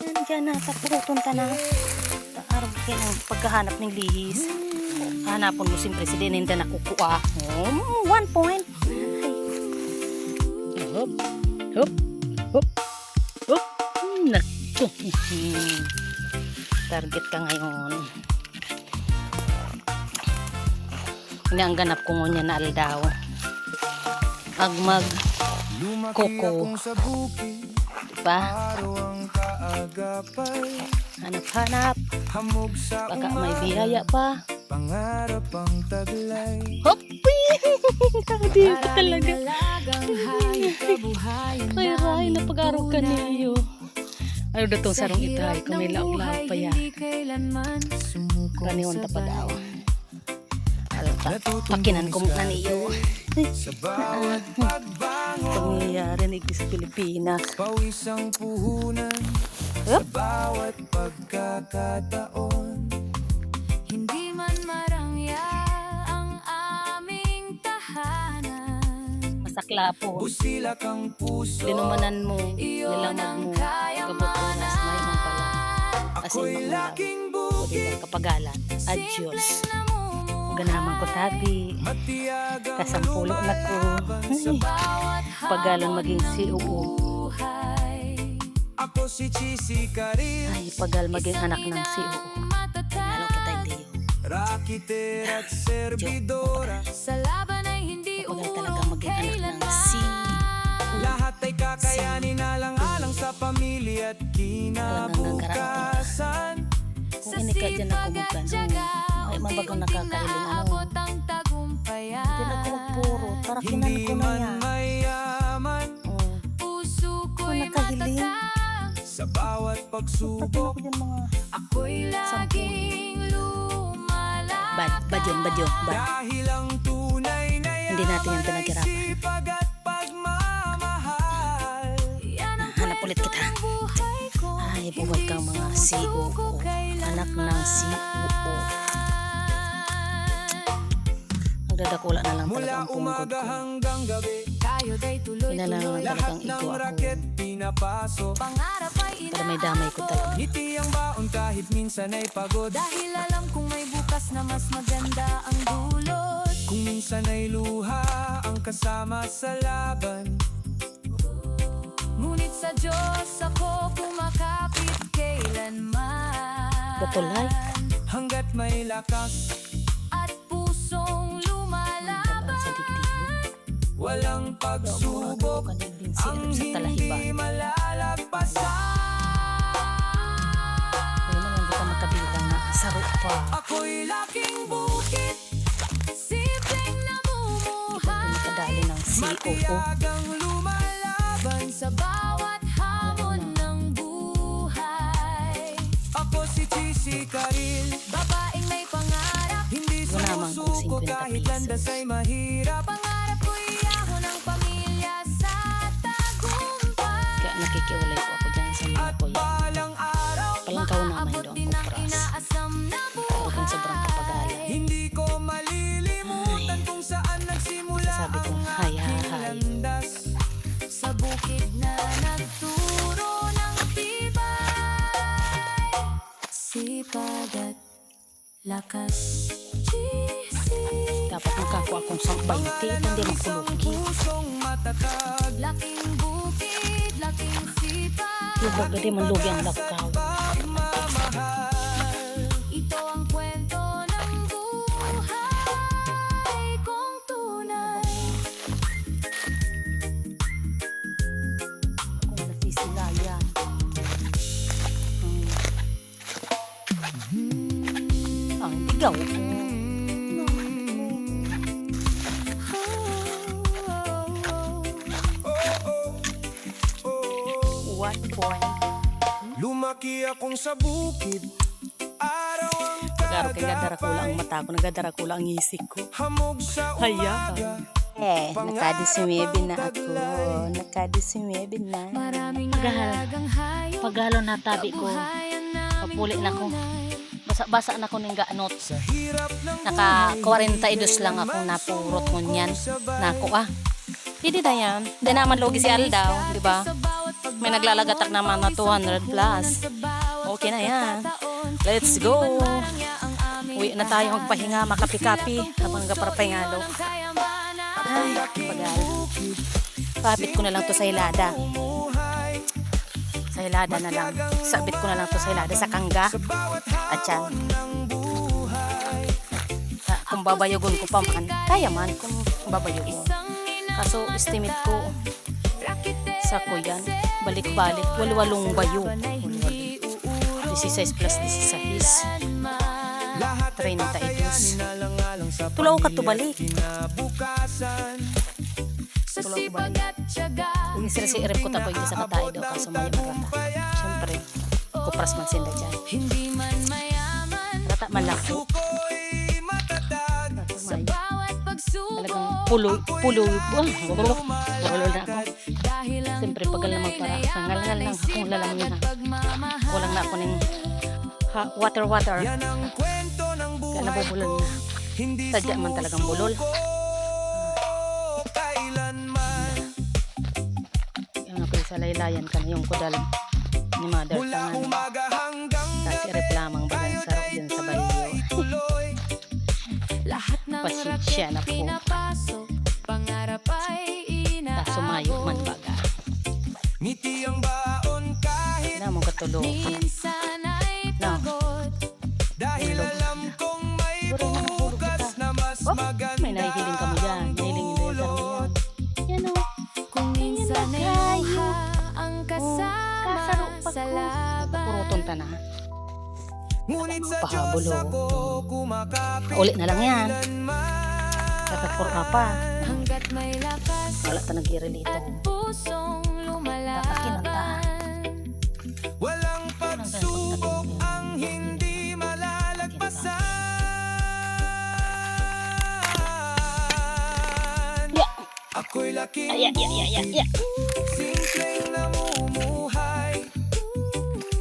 Nandiyan na, tapuruton ta na. Araw kayo ng pagkahanap ng lihis. Hanapon mo si Presidente na nakukuha. 1 point. Hop, hop, hop, hop. Naku. Target ka ngayon. Ini ang ganap ko ngunya na aldaw. Agmag koko. Diba? Hanap-hanap. Baka may biyaya pa. Hopi! Hindi ko talaga. Ay, ray, napag-araw ka niyo. Ayaw na itong sarong itay. Kung may laog-laog pa yan. Kaniwan tapadaw. Pakinan ko muna niyo. Pangyayari na sa Pilipinas. Pawisang puhunan sa bawat pagkakataon. Hindi man marangya ang aming tahanan. Masakla po. Busilak ang puso. Linumanan mo, nilamag mo, kabot oras, may man pala. Asin makulang. Pwede lang kapagalan. Adios. Ganaman ko tabi. Kasampulo na ko. Pagalan maging COO. Ako si Chisi Karil. Ay, pagal maging anak ng COO. Lalo kita hindi yun. Rakiter at servidora. Sa laban ay hindi Pagal talaga maging anak ng CEO. Lahat ay kakayanin alang-alang sa pamilya at kinabukasan. Kung ini ka dyan ako magkano. Ay, mabagang nakakailing ano. Hindi na ako puro. Tarakinan Hindi ko na man yan. mayaman, Kung nakahiling. sa bawat Pagkano pagsubok, ko dyan mga ako'y laging lumalaban. bad yun. dahil ang tunay na Hindi natin yan yaman ay pinaghirapan. sipag at pagmamahal. Hanap ulit kita. Ay, buhay kang mga COO. Anak ng COO. Nagdadakula na lang talaga Mula ang pungkod umaga ko. hanggang gabi, Tayo'y tuloy-tuloy. Kailangan lahat talagang ng ito ako. raket pinapasok. Pangarap ay Para may damay ko talaga. Ngiti ang baon kahit minsan ay pagod. dahil alam kong may bukas na mas maganda ang dulot. Kung minsan ay luha ang kasama sa laban. Ngunit sa Diyos ako kumakapit kailanman. Putulay. Hanggat may lakas, At pusong lumalaban. Sa dibdib. walang pagsubok Kanibinsi ang sa hindi talahiban. malalagpasan. Kaya naman kita makabilang na saro pa. Ako'y laking bukit, Simpleng namumuhay. Nakadali ng COO. matiyagang lumalaban. Sa bawat hamon ng buhay. Ako si Chisi Karil, Babaeng may pangarap. hindi Wala mang sumusuko 50 kahit pesos. landas ay mahirap. Pangarap ko'y ahon ng pamilya sa tagumpay. Kaya nakikiwalay po ako dyan sa mga At ko yan. balang araw, Palangkaw naman Maabot doon din ko ang pras. inaasam na Talagang sobrang kapagalan. hindi ko malilimutan kung saan nagsimula Sabi ko, ang hay, aking hay. landas. sa bukid na nagturo ng tibay. Sipag at lakas. Dapat makakuha akong 20, hindi makulugi. Pusong matatag, Laking bukid, laking sipag. Lubog na di man lugi ang lakaw. pagmamahal. Ito ang kwento ng buhay kong tunay. Kung nasisilayan. Ang bigaw ko. One point. Lumaki akong sa bukid, araw ang Pag-araw kay gadara ko lang ang kadapay, mata ko, nagadara ko lang ang isip ko. hamog sa Haya. umaga. Nakadisimebi na ako. Nakadisimebi na. Maraming Pagahal. alagang hayop. Pagalo na tabi ko. Kabuhayan namin Papuli na ko. tunay. Basa na ko ng gaanot. Sa hirap ng Naka 42 lang akong napurot ngunyan. Nako ah. Hindi na yan. Hindi naman logi si Aldaw, di ba? Sa bawat May naglalagatak naman na 200 plus. Okay na yan. Let's go. Uwi na tayo magpahinga, makapi-kapi habang nagpaparapahingalo. Ay, pagal. Papit ko na lang to sa hilada. Sa hilada na lang. Sabit ko na lang to sa hilada, sa kangga. At yan. Kung babayugon ko pa man, kaya man kung babayugon. Kaso estimate ko sa kuyan, balik-balik, walwalong bayo. 16 plus 16. 32. Tulaw ka to balik. Tulaw ko balik. Yung si Erep ko tapoy sa katay daw kaso may marata. Siyempre, kupras man sinda dyan. Rata man lang po. Talagang pulo na ako. Siyempre pagal na magpara nangal-ngal lang akong lalamyan walang na ako ng water kaya nabubulol na tadya man talagang bulol. Yung ako sa laylayan ka na yung kudal ni mother tangan kasi replamang bagang sarap dyan sa baliyo. Pasensya na po. Sumayo man baga. Ngiti ang baon kahit na mo katulog. No. Dahil alam kong may bukas na mas maganda. May nahihiling ka mo dyan. Nahihilingin din sa mo yan. Yan o. Kung minsan ay luha ang kasama sa laban. Puruton ta na. Ngunit sa Pahabol Diyos o. ako kumakapit. Ulit na lang yan. Kakapura pa. Hanggat may lakas Wala ta nag-irelito. at pusong Kinanta. lumalaban. Walang pagsubok ang hindi malalagpasan. Yeah. Ako'y laking Yeah. simpleng namumuhay,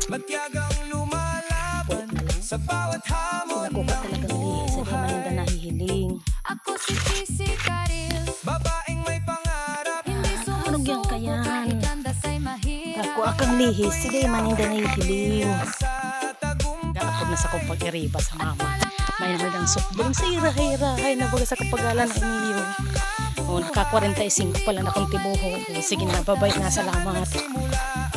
matyagang lumalaban sa bawat hamon Nakuha ng talagang lihi sa di maninda nahihiling. Ako si Kisi Karil, babaeng may pangarap. hindi Ano yan sumusuko kaya? kahit landas ay mahirap. Ako akang lihi sa di maninda nahihiling. Sa tagumpay Gaapod na sa kong pag-iriba sa mama. May naman ang sukbong sa irahay-rahay na baga sa kapagalan ng iniyo. O, naka-45 pala na kong tibuho. Sige na, babay na, salamat. simula